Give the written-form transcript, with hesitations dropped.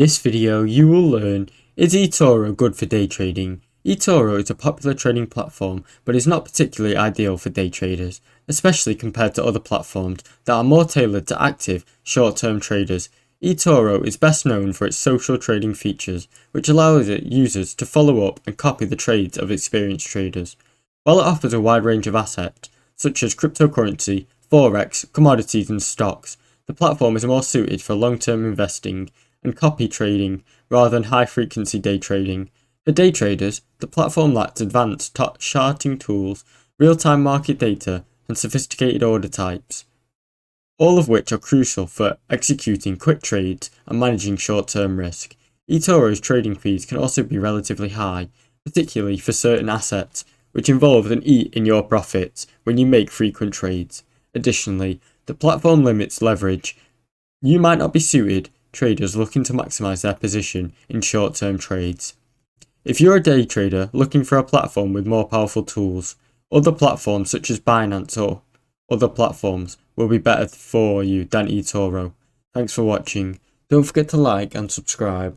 This video you will learn, is Etoro good for day trading? Etoro is a popular trading platform but is not particularly ideal for day traders, especially compared to other platforms that are more tailored to active, short-term traders. Etoro is best known for its social trading features, which allows its users to follow up and copy the trades of experienced traders. While it offers a wide range of assets, such as cryptocurrency, forex, commodities and stocks, the platform is more suited for long-term investing and copy trading rather than high-frequency day trading. For day traders, the platform lacks advanced charting tools, real-time market data, and sophisticated order types, all of which are crucial for executing quick trades and managing short-term risk. Etoro's trading fees can also be relatively high, particularly for certain assets, which involve an eat in your profits when you make frequent trades. Additionally, the platform limits leverage. You might not be suited traders looking to maximize their position in short-term trades. If you're a day trader looking for a platform with more powerful tools, other platforms such as Binance or other platforms will be better for you than Etoro. Thanks for watching. Don't forget to like and subscribe.